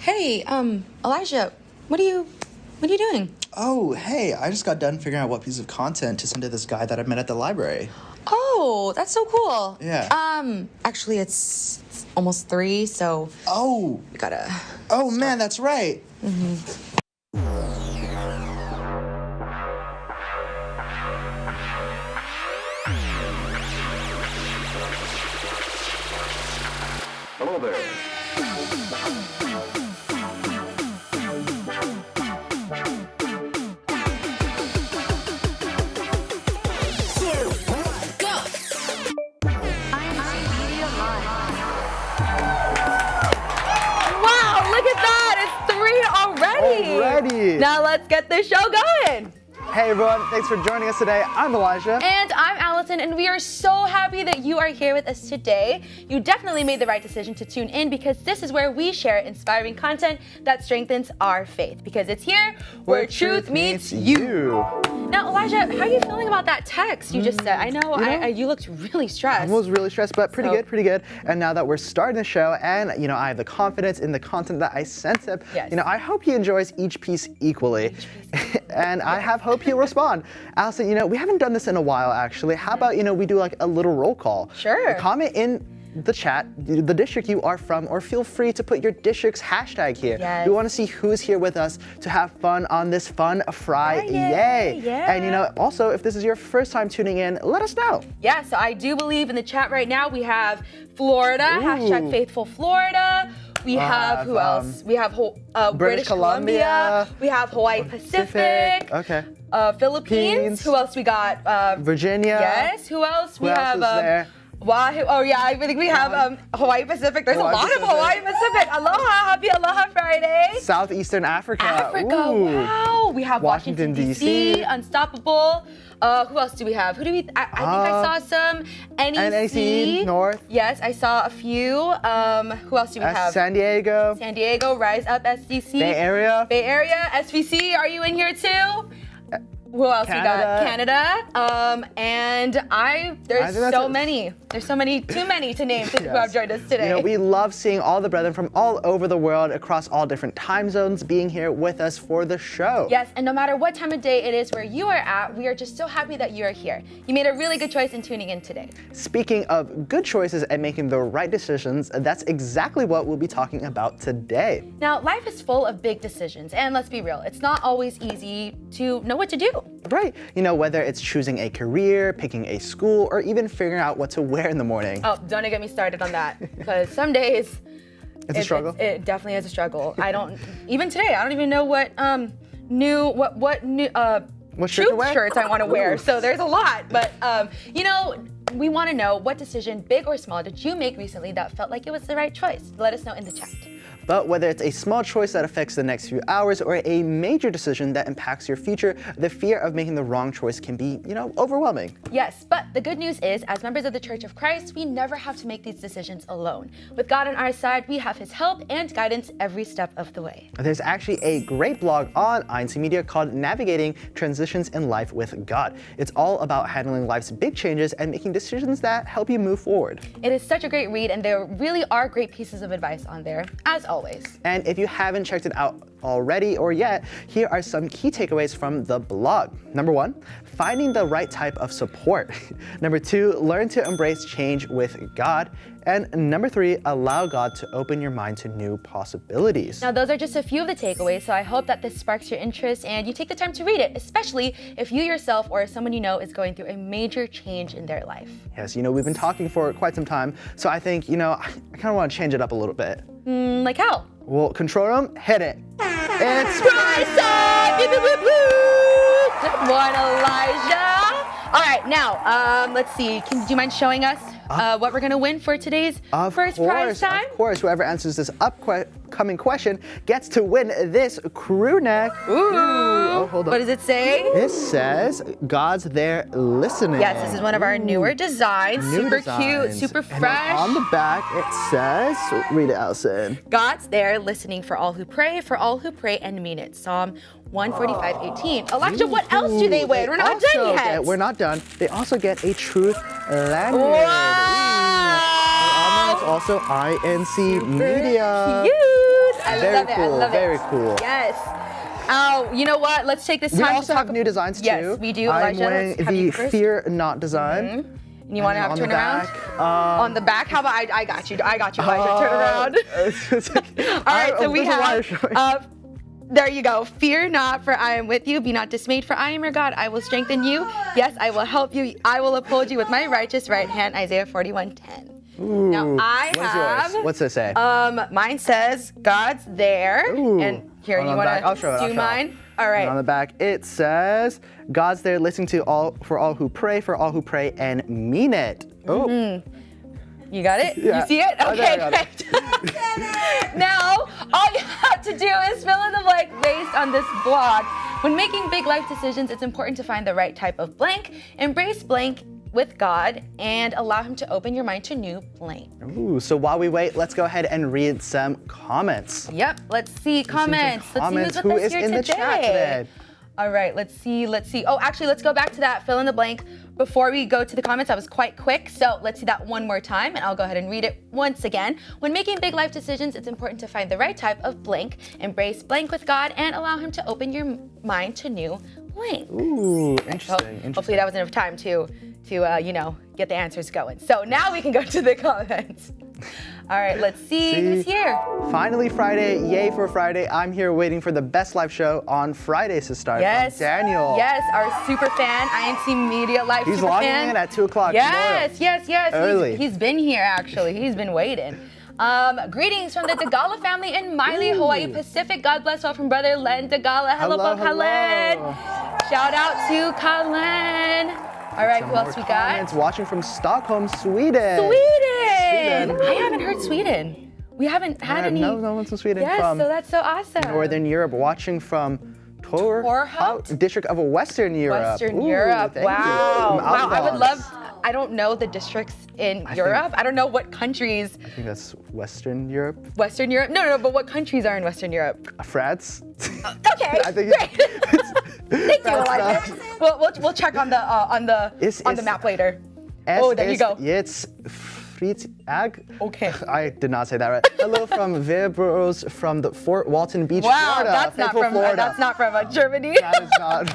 Hey, Elijah, what are you doing? Oh, hey, I just got done figuring out what piece of content to send to this guy that I met at the library. Oh, that's so cool. Yeah. Actually, it's almost 3, so Oh. we gotta... Oh, man, that's right. Hello there. Wow, look at that! It's 3 already! Already! Now let's get this show going! Hey everyone, thanks for joining us today. I'm Elijah. And I'm Allison, and we are so happy that you are here with us today. You definitely made the right decision to tune in because this is where we share inspiring content that strengthens our faith. Because it's here where truth meets you. Now, Elijah, how are you feeling about that text you just said? I know, you looked really stressed. I was really stressed, but pretty good. And now that we're starting the show and, I have the confidence in the content that I sent him, Yes. I hope he enjoys each piece equally. And I have hope he'll respond. Allison, we haven't done this in a while, actually. How about, we do like a little roll call? Sure. Comment in the chat, the district you are from, or feel free to put your district's hashtag here. Yes. We want to see who's here with us to have fun on this fun Friday. Yeah. And also, if this is your first time tuning in, let us know. Yeah, so I do believe in the chat right now we have Florida, hashtag Faithful Florida. We have, who else? We have British Columbia. We have Hawaii Pacific. Okay. Philippines. Who else we got? Virginia. Yes. Who else? Who else is there? I think we have Hawaii Pacific. There's Hawaii a lot Pacific. of Hawaii Pacific. Aloha, happy Aloha Friday. Southeastern Africa. Africa, Ooh. wow. We have Washington, D.C., Unstoppable. Who else do we have? I think I saw some NEC. North. Yes, I saw a few. Who else do we have? San Diego. San Diego, Rise Up SDC. Bay Area. Bay Area, SVC, are you in here too? Who else we got? Canada. There's so many. There's so many, too many to name who have joined us today. We love seeing all the brethren from all over the world across all different time zones being here with us for the show. Yes, and no matter what time of day it is where you are at, we are just so happy that you are here. You made a really good choice in tuning in today. Speaking of good choices and making the right decisions, that's exactly what we'll be talking about today. Now, life is full of big decisions, and let's be real, it's not always easy to know what to do. Right. Whether it's choosing a career, picking a school, or even figuring out what to wear in the morning. Oh, don't get me started on that, because some days It's a struggle. It definitely is a struggle. Even today, I don't even know what new shirt to wear? shirts I want to wear. So there's a lot, but we want to know what decision, big or small, did you make recently that felt like it was the right choice? Let us know in the chat. But whether it's a small choice that affects the next few hours or a major decision that impacts your future, the fear of making the wrong choice can be, overwhelming. Yes, but the good news is, as members of the Church of Christ, we never have to make these decisions alone. With God on our side, we have His help and guidance every step of the way. There's actually a great blog on incmedia called Navigating Transitions in Life with God. It's all about handling life's big changes and making decisions that help you move forward. It is such a great read, and there really are great pieces of advice on there, as always. And if you haven't checked it out already or yet, here are some key takeaways from the blog. Number 1, finding the right type of support. Number 2, learn to embrace change with God. And number 3, allow God to open your mind to new possibilities. Now, those are just a few of the takeaways, so I hope that this sparks your interest and you take the time to read it, especially if you yourself or someone you know is going through a major change in their life. Yes, we've been talking for quite some time, so I think, I kind of want to change it up a little bit. Like how? Well, control room, hit it. It's Prize time! Good one, Elijah. All right, now, let's see. Do you mind showing us what we're going to win for today's first prize time? Of course, whoever answers this upcoming question gets to win this crew neck. Ooh. Oh, hold on. What does it say? It says, God's there listening. Yes, this is one of our newer designs. New Super designs. cute, super And then fresh. on the back, it says, read it, Allison. God's there listening for all who pray and mean it. Psalm 145:18. Elijah, what else do they win? We're not done yet. We're not done. They also get a truth lanyard. Wow. Ooh. Also, INC Media. Cute. I Very love it. I cool, love very it. cool. Yes. Oh, you know what? Let's take this We time to also talk have new designs too. Yes, we do. I'm Elijah, wearing let's have the you first. Fear Not design. And you want to have on turn the around? back, On the back? How about I got you. I got you, Elijah. Turn around. All right, so we have, there you go. Fear not, for I am with you. Be not dismayed, for I am your God. I will strengthen you. Yes, I will help you. I will uphold you with my righteous right hand. Isaiah 41:10. Now I have. What's it say? Mine says God's there. Ooh. And here, On you the want back. I'll show it, to I'll do show it. mine? All right. And on the back, it says, God's there listening to all for all who pray and mean it. Oh. You got it? Yeah. You see it? I Okay, got it. great. Now, all you have to do is fill in the blank based on this blog. When making big life decisions, it's important to find the right type of blank, embrace blank with God, and allow Him to open your mind to new blank. Ooh, so while we wait, let's go ahead and read some comments. Yep, let's see comments. Let's see Who who's with us is here in the chat today? All right, let's see. Oh, actually, let's go back to that fill in the blank. Before we go to the comments, I was quite quick, so let's see that one more time, and I'll go ahead and read it once again. When making big life decisions, it's important to find the right type of blank, embrace blank with God, and allow Him to open your mind to new blank. Ooh, interesting. Hopefully that was enough time to get the answers going. So now we can go to the comments. All right, let's see who's here. Finally Friday, yay for Friday. I'm here waiting for the best live show on Fridays to start. Yes, from Daniel. Yes, our super fan, INC Media Live He's super logging fan. in at 2 o'clock Yes, tomorrow. yes. Early. He's been here actually. He's been waiting. Greetings from the Dagala family in Miley, Hawaii Pacific. God bless all from brother Len Dagala. Hello, Kalen. Shout out to Kalen. All right, who else we got? Comments watching from Stockholm, Sweden. Sweden. I haven't heard Sweden. We haven't had any. No one's from Sweden. Yes, From so that's so awesome. Northern Europe, watching from Torhout? district of Western Europe. Western Ooh, Europe. thank you. Wow. From Wow. I would Alphonse. love. I don't know the districts in Europe. I don't know what countries. I think that's Western Europe. Western Europe? No, but what countries are in Western Europe? France. Okay. I think great. Thank you, Elijah. We'll check on the It's- map later. Oh, there you go. It's Fritzag. Okay. I did not say that right. Hello from Verburos from the Fort Walton Beach, Wow, Florida. that's not Faithful from Florida. that's not from Germany. That is not.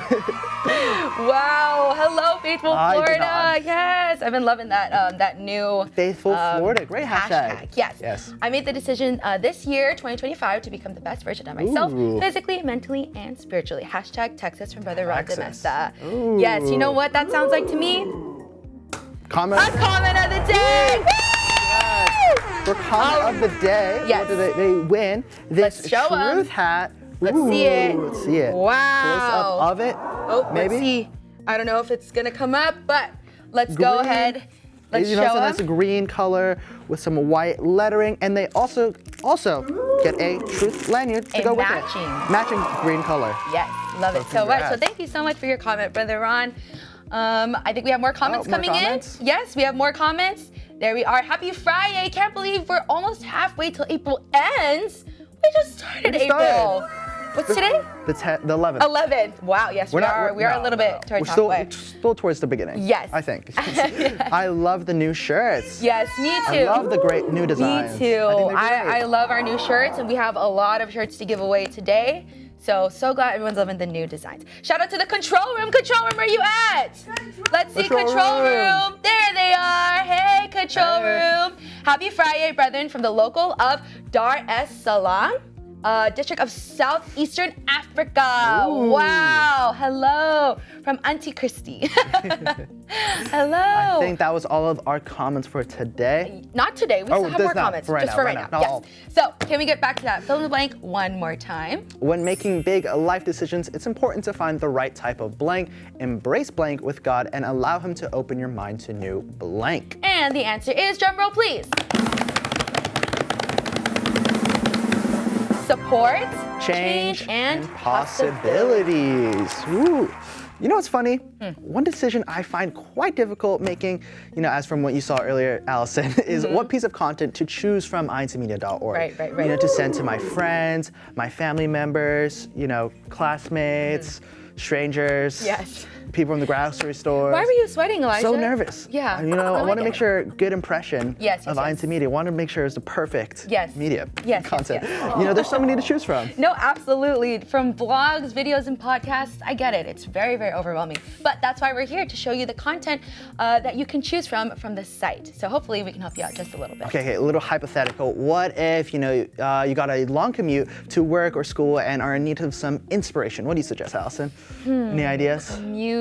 Wow. Hello, Faithful I did Florida. not. Yes, I've been loving that new Faithful Florida. Great hashtag. Yes. I made the decision this year, 2025, to become the best version of myself, Ooh. physically, mentally, and spiritually. Hashtag Texas from Brother Ron Texas. Demessa. Ooh. Yes, you know what that sounds like to me? Comment. A comment of the day. For comment of the day, Yes. what do they win? This Let's show 'em. truth hat. Let's Ooh, see it. Let's see it. Wow. Close up of it. Oh, maybe. let's see. I don't know if it's gonna come up, but let's go Green. ahead. Let's You show know, so them. that's a green color with some white lettering, and they also get a truth lanyard to A go with matching. it. Matching green color. Yes, love it so much. So congrats. thank you so much for your comment, Brother Ron. I think we have more comments more coming comments? in. Yes, we have more comments. There we are. Happy Friday. Can't believe we're almost halfway till April ends. We just started We just April. started. What's today? The 11th. 11th. Wow, yes, we are a little bit towards We're halfway. still towards the beginning. Yes. I think. I love the new shirts. Yes, me too. I love the great new designs. Me too. I think they're I great. love our new shirts, and we have a lot of shirts to give away today. So glad everyone's loving the new designs. Shout out to the control room. Control room, where you at? Let's see control room. There they are. Hey, control room. Happy Friday, brethren, from the local of Dar es Salaam, district of Southeastern Africa. Ooh. Wow. Hello from Auntie Christy. Hello. I think that was all of our comments for today. Not today. We still have that's more not comments. for right Just now, for right right now. now. Not Yes. So can we get back to that fill in the blank one more time? When making big life decisions, it's important to find the right type of blank, embrace blank with God, and allow Him to open your mind to new blank. And the answer is, drum roll please. Support, Change and possibilities. Ooh. You know what's funny? Hmm. One decision I find quite difficult making, as from what you saw earlier, Allison, is what piece of content to choose from incmedia.org. Mm-hmm. Right. To send to my friends, my family members, classmates, strangers. Yes. People in the grocery store. Why were you sweating, Elijah? So nervous. Yeah. You know, I want to like make sure good impression of yes. incmedia. I want to make sure it's the perfect media content. Yes. You know, there's so many to choose from. No, absolutely. From vlogs, videos, and podcasts, I get it. It's very, very overwhelming. But that's why we're here, to show you the content that you can choose from the site. So hopefully we can help you out just a little bit. Okay, a little hypothetical. What if, you know, you got a long commute to work or school and are in need of some inspiration? What do you suggest, Allison? Any ideas? Commuting.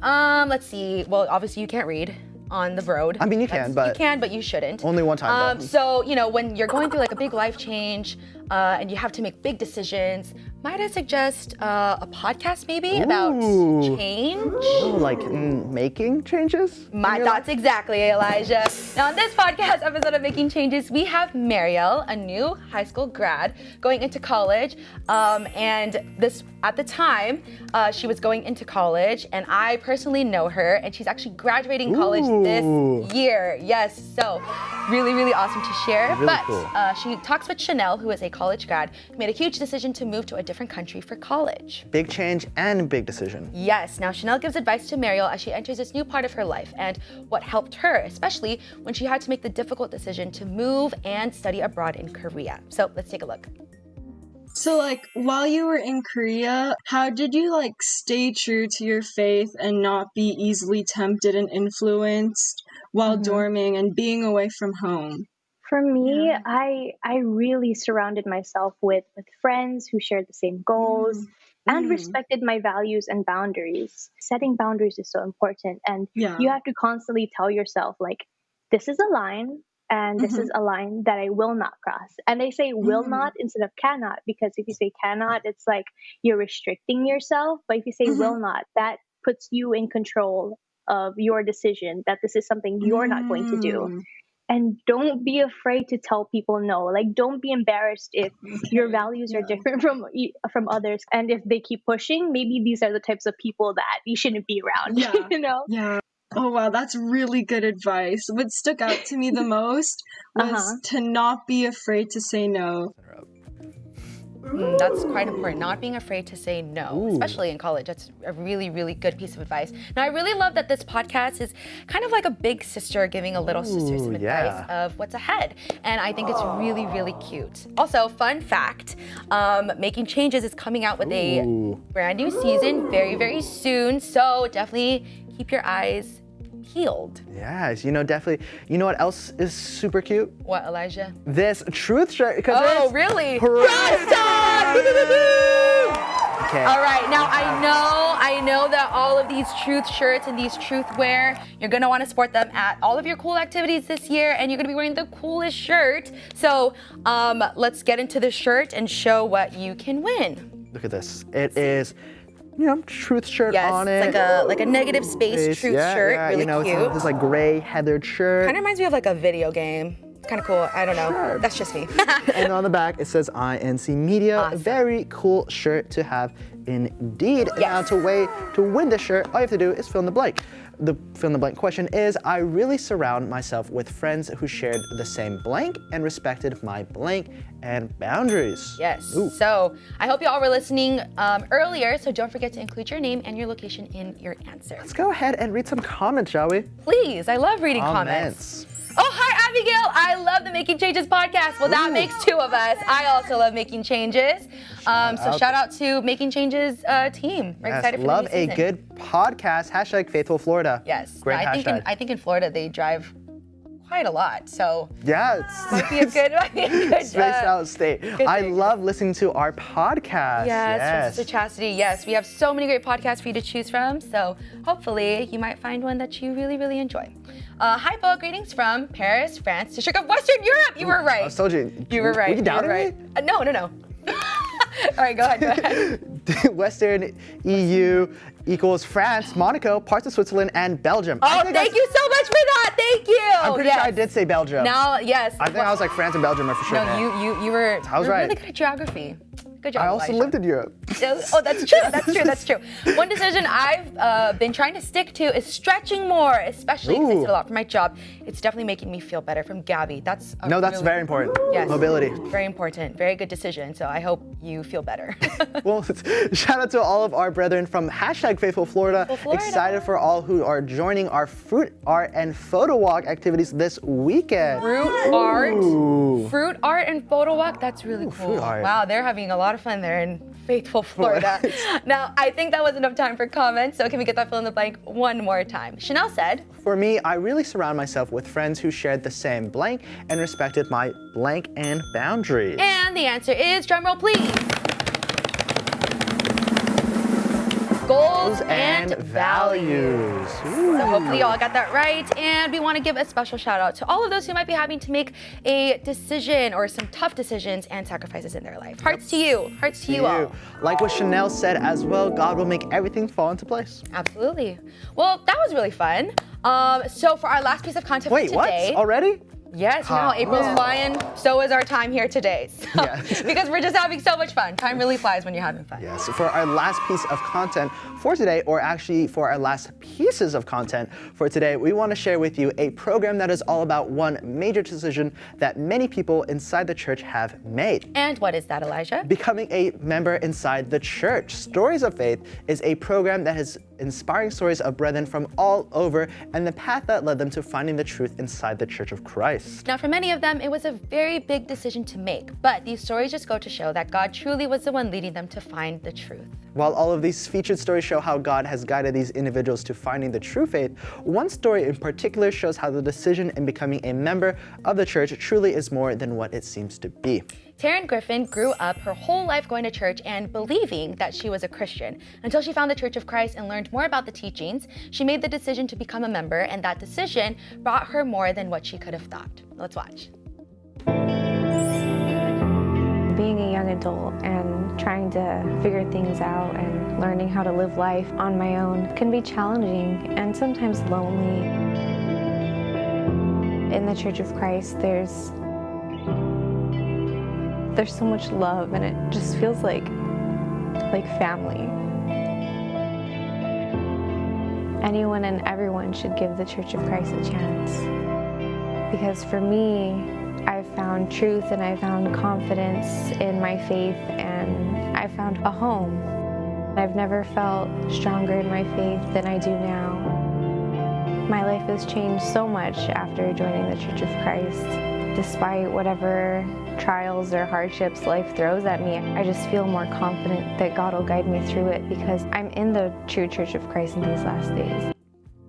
Let's see. Well, obviously you can't read on the road. I mean, you can, but you shouldn't. only one time. So, you know, when you're going through like a big life change and you have to make big decisions, might I suggest a podcast maybe about change? Ooh, like making changes? My thoughts exactly, Elijah. Now, on this podcast episode of Making Changes, we have Mariel, a new high school grad going into college. And this, at the time, she was going into college, and I personally know her, and she's actually graduating college this year. Yes, so really, really awesome to share. Really cool. She talks with Chanel, who is a college grad, who made a huge decision to move to a different country for college. Big change and big decision. Yes, now Chanel gives advice to Mariel as she enters this new part of her life and what helped her, especially when she had to make the difficult decision to move and study abroad in Korea. So let's take a look. So, like, while you were in Korea, how did you, like, stay true to your faith and not be easily tempted and influenced while dorming and being away from home? For me, I really surrounded myself with friends who shared the same goals and respected my values and boundaries. Setting boundaries is so important, and you have to constantly tell yourself, like, this is a line, and this is a line that I will not cross. And they say will not instead of cannot, because if you say cannot, it's like you're restricting yourself. But if you say will not, that puts you in control of your decision, that this is something you're not going to do. And don't be afraid to tell people no. Like, don't be embarrassed if your values are different from others. And if they keep pushing, maybe these are the types of people that you shouldn't be around, you know? Yeah. Oh, wow, that's really good advice. What stuck out to me the most was to not be afraid to say no. That's quite important, not being afraid to say no, especially in college. That's a really, really good piece of advice. Now, I really love that this podcast is kind of like a big sister giving a little sister some advice of what's ahead. And I think it's really, really cute. Also, fun fact, Making Changes is coming out with a brand new season very, very soon. So definitely keep your eyes peeled. Yes, you know, definitely. You know what else is super cute? What, Elijah? This truth shirt. Oh, really? Prize time! Okay. All right, now I know that all of these truth shirts and these truth wear, you're gonna want to sport them at all of your cool activities this year, and you're gonna be wearing the coolest shirt. So let's get into the shirt and show what you can win. Look at this. It is, you know, truth shirt on it. Yes, like a negative space truth shirt. Yeah, really you know, cute. it's this like gray heathered shirt. Kind of reminds me of like a video game. It's kind of cool. I don't know. Sure. That's just me. And on the back it says incmedia. Awesome. Very cool shirt to have indeed. Yes. Now to win this shirt, all you have to do is fill in the blank. The fill in the blank question is, I really surround myself with friends who shared the same blank and respected my blank and boundaries. Yes. So I hope you all were listening earlier, so don't forget to include your name and your location in your answer. Let's go ahead and read some comments, shall we? Please, I love reading comments. Oh, hi, Abigail. I love the Making Changes podcast. Well, that makes two of us. I also love Making Changes. So shout out to Making Changes team. We're excited for love the new season. a good podcast. Hashtag Faithful Florida. Yes. Great hashtag. I think in Florida they drive quite a lot. So yeah, might be a good spaced out state. I love listening to our podcast. Yes, Sister Chastity. Yes, we have so many great podcasts for you to choose from. So hopefully you might find one that you really, really enjoy. Hi, Bo. Greetings from Paris, France, District of Western Europe. You were right. I told you. You were right. Were you doubting me? No. All right, go ahead. Western EU equals France, Monaco, parts of Switzerland, and Belgium. Oh, thank you so much for that. Thank you. I'm pretty sure I did say Belgium. Now, yes. I think I was like France and Belgium are for sure. No, you were I was right. really good at geography. Good job, I also Elijah. lived in Europe. Oh, that's true. That's true. One decision I've been trying to stick to is stretching more, especially because I sit a lot for my job. It's definitely making me feel better. From Gabby. That's Very important. Yes. Mobility. Very important. Very good decision. So I hope you feel better. Well, shout out to all of our brethren from #FaithfulFlorida. Excited for all who are joining our fruit art and photo walk activities this weekend. Fruit art and photo walk. That's really cool. Fruit art. Wow, they're having a lot of fun there in faithful Florida. Now, I think that was enough time for comments. So can we get that fill in the blank one more time? Chanel said, For me, I really surround myself with friends who shared the same blank and respected my blank and boundaries. and the answer is, drumroll please. Goals and values. So hopefully you all got that right. And we want to give a special shout out to all of those who might be having to make a decision or some tough decisions and sacrifices in their life. Hearts to you. Hearts to you all. Like what Chanel said as well, God will make everything fall into place. Absolutely. Well, that was really fun. So for our last piece of content Wait, for today. what? Already? Yes, you know, April's flying, so is our time here today. So, Yes. because we're just having so much fun. Time really flies when you're having fun. Yes, for our last piece of content for today, or actually for our last pieces of content for today, we want to share with you a program that is all about one major decision that many people inside the church have made. And what is that, Elijah? Becoming a member inside the church. Stories of Faith is a program that has inspiring stories of brethren from all over and the path that led them to finding the truth inside the Church of Christ. Now, for many of them, it was a very big decision to make, but these stories just go to show that God truly was the one leading them to find the truth. While all of these featured stories show how God has guided these individuals to finding the true faith, one story in particular shows how the decision in becoming a member of the church truly is more than what it seems to be. Taryn Griffin grew up her whole life going to church and believing that she was a Christian. Until she found the Church of Christ and learned more about the teachings, she made the decision to become a member, and that decision brought her more than what she could have thought. Let's watch. Being a young adult and trying to figure things out and learning how to live life on my own can be challenging and sometimes lonely. In the Church of Christ, there's so much love, and it just feels like family. Anyone and everyone should give the Church of Christ a chance. Because for me, I've found truth and I found confidence in my faith, and I found a home. I've never felt stronger in my faith than I do now. My life has changed so much after joining the Church of Christ. Despite whatever trials or hardships life throws at me, I just feel more confident that God will guide me through it because I'm in the true Church of Christ in these last days.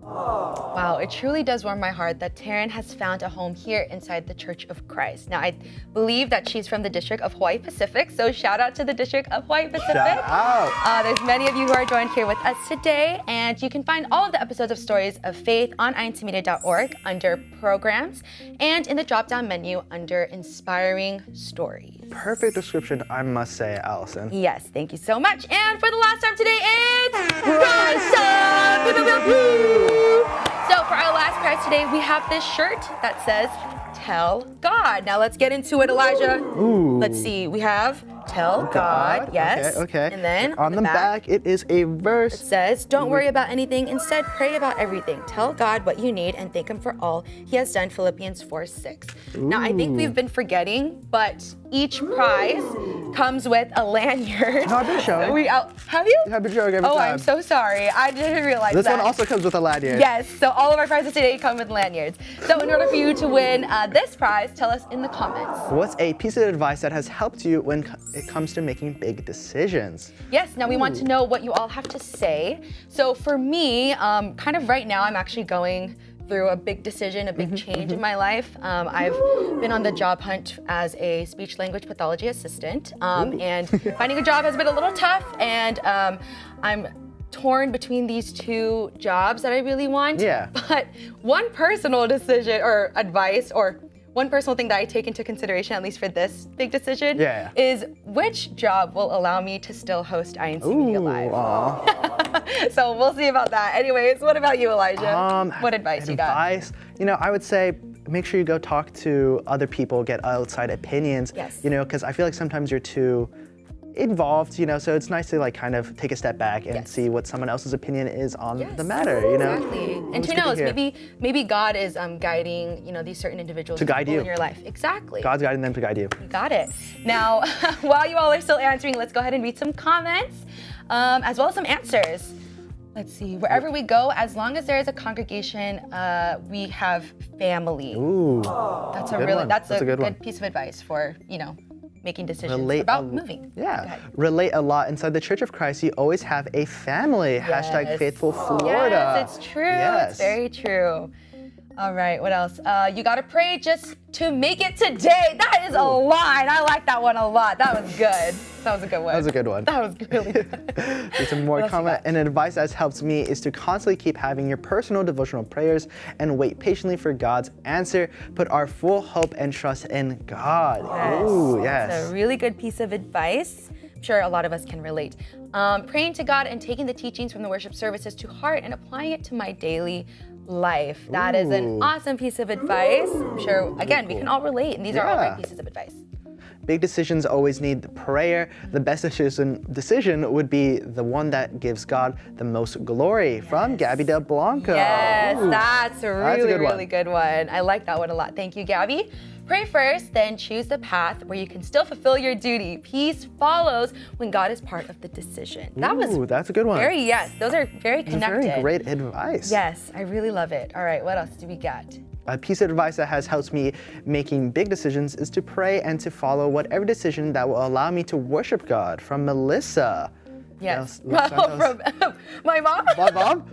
Wow, it truly does warm my heart that Taryn has found a home here inside the Church of Christ. Now, I believe that she's from the District of Hawaii Pacific, so shout out to the District of Hawaii Pacific. Shout out. There's many of you who are joined here with us today, and you can find all of the episodes of Stories of Faith on incmedia.org under Programs and in the drop-down menu under Inspiring Stories. Perfect description, I must say, Allison. Yes, thank you so much. And for the last time today, it's Prize Time! Pew, pew, pew, pew. So for our last prize today, we have this shirt that says, Tell God. Now let's get into it, Elijah. Ooh. Let's see, we have Tell God, yes. Okay. And then on the back, it is a verse. it says, don't worry about anything, instead pray about everything. Tell God what you need and thank Him for all He has done, Philippians 4:6. Now, I think we've been forgetting, but each prize comes with a lanyard. No, I've been showing. Have you? I've been showing every Oh, time. I'm so sorry. I didn't realize This that. one also comes with a lanyard. Yes, so all of our prizes today come with lanyards. So in order for you to win this prize, tell us in the comments. What's a piece of advice that has helped you when it comes to making big decisions? Yes, now we want to know what you all have to say. So for me, kind of right now, I'm actually going through a big decision, a big change in my life. I've been on the job hunt as a speech language pathology assistant, and finding a job has been a little tough, and I'm torn between these two jobs that I really want. Yeah. But one personal decision or advice, or one personal thing that I take into consideration, at least for this big decision, is which job will allow me to still host INC Media Live. So we'll see about that. Anyways, what about you, Elijah? What advice you got? Advice, I would say make sure you go talk to other people, get outside opinions. Yes. Because I feel like sometimes you're too involved, so it's nice to like kind of take a step back and see what someone else's opinion is on the matter, Exactly. And who knows, maybe God is guiding, these certain individuals to guide you in your life. Exactly. God's guiding them to guide you. You got it. Now, while you all are still answering, let's go ahead and read some comments, as well as some answers. Let's see. Wherever we go, as long as there is a congregation, we have family. Ooh. That's a good piece of advice for, making decisions about moving. Yeah. Relate a lot. Inside the Church of Christ, you always have a family. Yes. # Faithful Florida. Yes, it's true. It's very true. All right, what else? You gotta pray just to make it today. That is a line. I like that one a lot. That was good. That was a good one. That was a good one. That was really good. There's some more comment. And advice that's helped me is to constantly keep having your personal devotional prayers and wait patiently for God's answer. Put our full hope and trust in God. Yes. Ooh, yes. That's a really good piece of advice. I'm sure a lot of us can relate. Praying to God and taking the teachings from the worship services to heart and applying it to my daily life. That is an awesome piece of advice. I'm sure, again, we can all relate, and these are all great pieces of advice. Big decisions always need prayer. The best decision would be the one that gives God the most glory. From Gabby Del Blanco. Yes, that's a really, really good one. I like that one a lot. Thank you, Gabby. Pray first, then choose the path where you can still fulfill your duty. Peace follows when God is part of the decision. That's a good one. Those are very connected. Very great advice. Yes, I really love it. All right, what else do we got? A piece of advice that has helped me making big decisions is to pray and to follow whatever decision that will allow me to worship God. From Melissa. Yes. From my mom? My mom?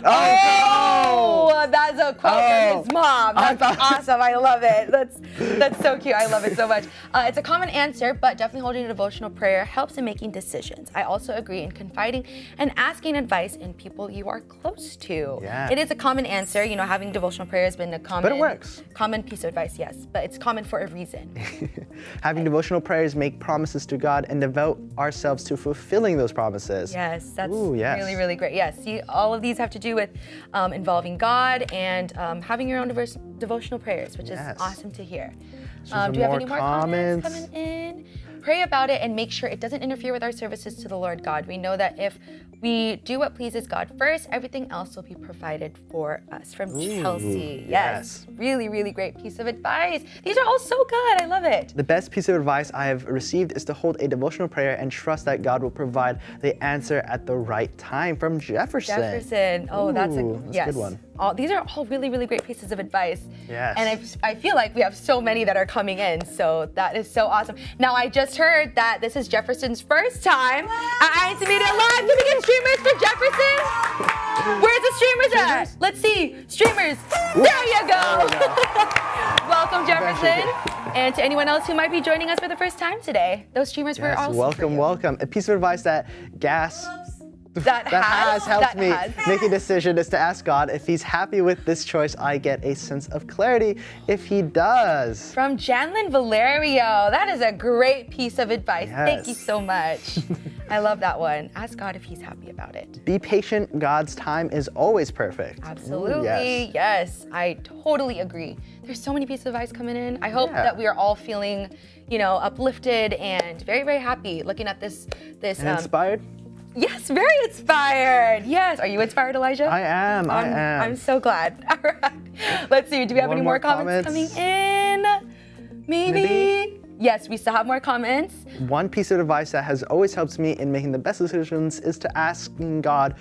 Oh, that's a quote from his mom. That's awesome. I love it. That's so cute. I love it so much. It's a common answer, but definitely holding a devotional prayer helps in making decisions. I also agree in confiding and asking advice in people you are close to. Yeah. It is a common answer. Having devotional prayer has been a But it works. common piece of advice, yes. But it's common for a reason. Having devotional prayers make promises to God and devote ourselves to fulfilling those promises. Yes, that's really, really great. Yes, see, all of these have to do with involving God and having your own devotional prayers, which is awesome to hear. Do you have any more comments coming in? Pray about it and make sure it doesn't interfere with our services to the Lord God. We know that if we do what pleases God first, everything else will be provided for us. From Chelsea. Yes. Really, really great piece of advice. These are all so good. I love it. The best piece of advice I have received is to hold a devotional prayer and trust that God will provide the answer at the right time. From Jefferson. Oh, that's a good one. These are all really, really great pieces of advice. Yes. And I feel like we have so many that are coming in, so that is so awesome. Now, I just heard that this is Jefferson's first time at incmedia Live. Can we get streamers for Jefferson? Where's the streamers at? Let's see. Streamers. There you go. Welcome, Jefferson. And to anyone else who might be joining us for the first time today, those streamers were awesome. Welcome. A piece of advice that has helped me make a decision is to ask God if He's happy with this choice. I get a sense of clarity if He does. From Janlyn Valerio. That is a great piece of advice. Yes. Thank you so much. I love that one. Ask God if He's happy about it. Be patient. God's time is always perfect. Absolutely. Yes, I totally agree. There's so many pieces of advice coming in. I hope that we are all feeling, uplifted and very, very happy looking at this. And inspired? Yes, very inspired. Yes. Are you inspired, Elijah? I am. I'm so glad. All right. Let's see. Do we have any more comments coming in? Maybe. Yes, we still have more comments. One piece of advice that has always helped me in making the best decisions is asking God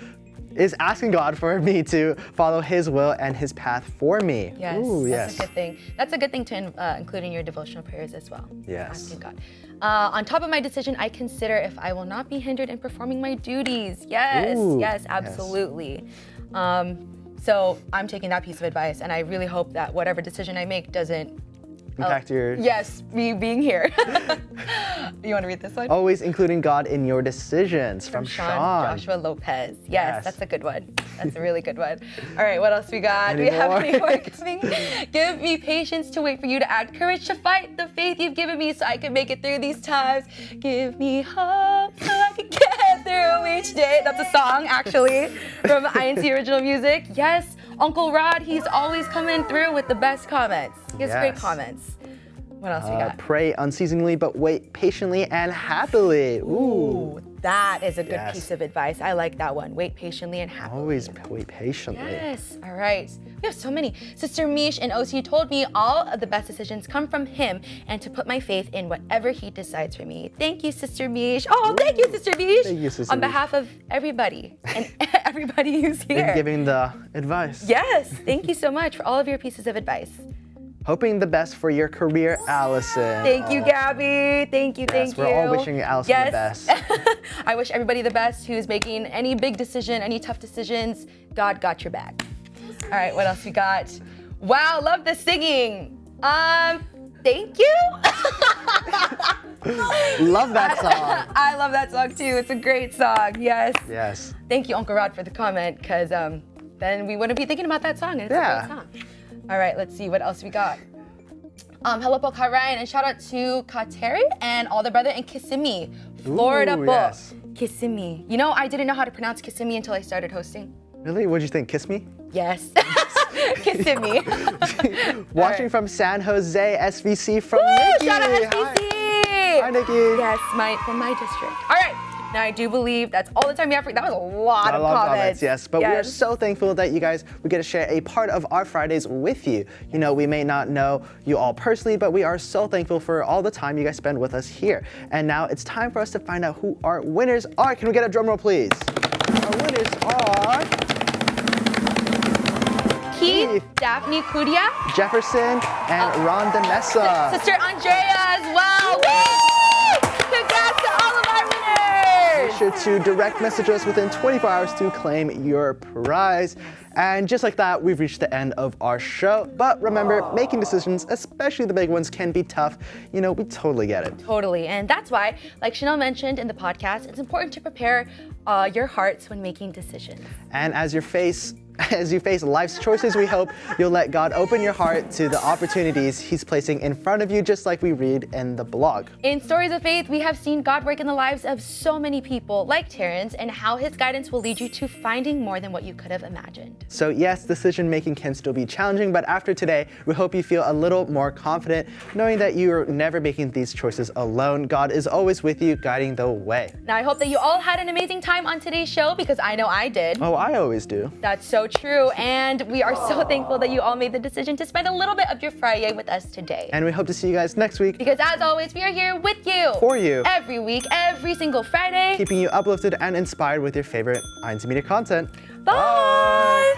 for me to follow His will and His path for me. Yes, that's a good thing. That's a good thing to include in your devotional prayers as well. Yes. Asking God. On top of my decision, I consider if I will not be hindered in performing my duties. Yes, absolutely. So I'm taking that piece of advice, and I really hope that whatever decision I make doesn't impact your... Yes, me being here. You want to read this one? Always including God in your decisions. From Sean. Joshua Lopez. Yes, that's a good one. That's a really good one. All right, what else we got? Do we have any more coming? Give me patience to wait for you to add courage to fight the faith you've given me so I can make it through these times. Give me hope so I can get through each day. That's a song, actually, from INC Original Music. Yes, Uncle Rod, he's always coming through with the best comments. He has great comments. What else we got? Pray unceasingly, but wait patiently and happily. Ooh, that is a good Yes. piece of advice. I like that one. Wait patiently and happily. Always wait patiently. Yes. All right. We have so many. Sister Mish and OC told me all of the best decisions come from him and to put my faith in whatever he decides for me. Thank you, Sister Mish. Oh, thank you, Sister Mish. Thank you, Sister On Mish. behalf of everybody and everybody who's here. And giving the advice. Yes. Thank you so much for all of your pieces of advice. Hoping the best for your career, Allison. Thank you, Gabby. Thank you, thank you. We're all wishing Allison the best. I wish everybody the best who's making any big decision, any tough decisions. God got your back. All right, what else we got? Wow, love the singing. Thank you. Love that song. I love that song too. It's a great song. Yes. Yes. Thank you, Uncle Rod, for the comment, because then we wouldn't be thinking about that song, and it's Yeah. a great song. All right, let's see what else we got. Hello, Paul Ryan, and shout out to Kateri and all the brother in Kissimmee, Florida. Ooh, Book. yes. Kissimmee. You know, I didn't know how to pronounce Kissimmee until I started hosting. Really? What'd you think? Kiss me? Yes. Kissimmee. Watching from San Jose, SVC from Woo! Nikki. Shout out Hi. SBC. Hi, Nikki. Yes, from my district. All right. Now I do believe that's all the time we have for. That was a lot of comments. Yes, but we are so thankful that you guys we get to share a part of our Fridays with you. You know, we may not know you all personally, but we are so thankful for all the time you guys spend with us here. And now it's time for us to find out who our winners are. Can we get a drum roll, please? Our winners are Keith, Daphne Kudia, Jefferson and Rhonda Nessa. Sister Andrea as well. Woo! Congrats to all of our winners. Make sure to direct message us within 24 hours to claim your prize. And just like that, we've reached the end of our show. But remember, making decisions, especially the big ones, can be tough. You know, we totally get it. Totally, and that's why, like Chanel mentioned in the podcast, it's important to prepare your hearts when making decisions. And as you face life's choices, we hope you'll let God open your heart to the opportunities He's placing in front of you, just like we read in the blog. In Stories of Faith, we have seen God work in the lives of so many people, like Terrence, and how His guidance will lead you to finding more than what you could have imagined. So yes, decision making can still be challenging, but after today, we hope you feel a little more confident, knowing that you are never making these choices alone. God is always with you, guiding the way. Now, I hope that you all had an amazing time on today's show, because I know I did. Oh, I always do. That's so true, and we are so thankful that you all made the decision to spend a little bit of your Friday with us today. And we hope to see you guys next week. Because as always, we are here with you. For you. Every week, every single Friday. Keeping you uplifted and inspired with your favorite incmedia content. Bye!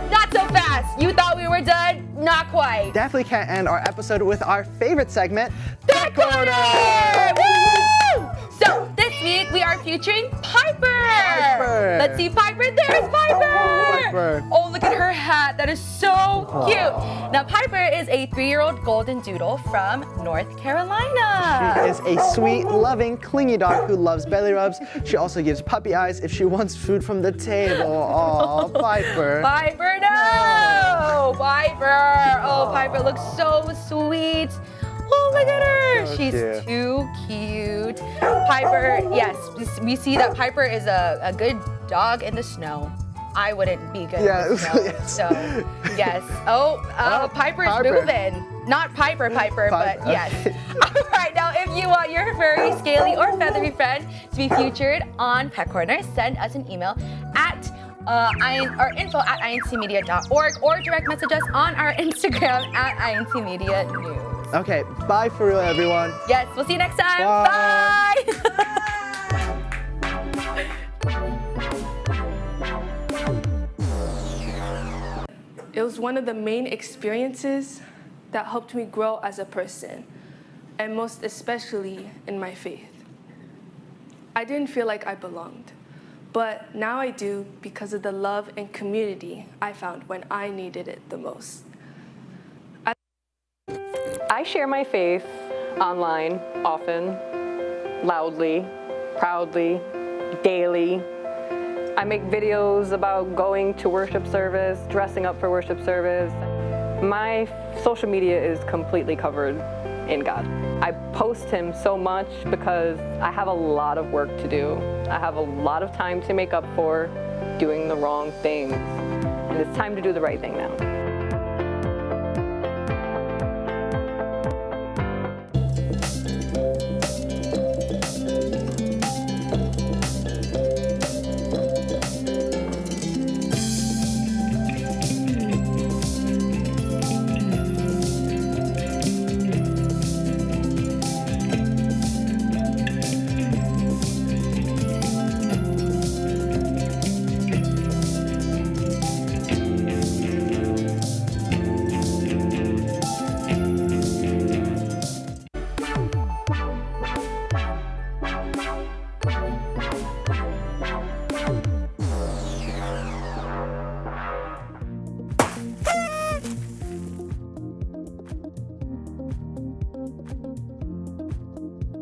Not so fast. You thought we were done? Not quite. Definitely can't end our episode with our favorite segment, That Corner! Woo! So this week we are featuring Piper. Piper. Let's see Piper. There's Piper. Oh, Piper. Oh, look at her hat. That is so cute. Now Piper is a 3-year-old golden doodle from North Carolina. She is a sweet, loving, clingy dog who loves belly rubs. She also gives puppy eyes if she wants food from the table. Aw, Piper. Piper, no! Piper. Oh, Piper looks so sweet. Oh, look at her. So She's cute. too cute. Piper, yes, we see that Piper is a good dog in the snow. I wouldn't be good in the snow. Yes. So, yes. Piper's Piper. moving. Not Piper, but Piper, yes. okay. All right, now if you want your furry, scaly, or feathery friend to be featured on Pet Corner, send us an email at info@incmedia.org or direct message us on our Instagram at incmedianews. Okay, bye for real, everyone. Yes, we'll see you next time. Bye. It was one of the main experiences that helped me grow as a person, and most especially in my faith. I didn't feel like I belonged, but now I do because of the love and community I found when I needed it the most. I share my faith online often, loudly, proudly, daily. I make videos about going to worship service, dressing up for worship service. My social media is completely covered in God. I post Him so much because I have a lot of work to do. I have a lot of time to make up for doing the wrong things. and it's time to do the right thing now.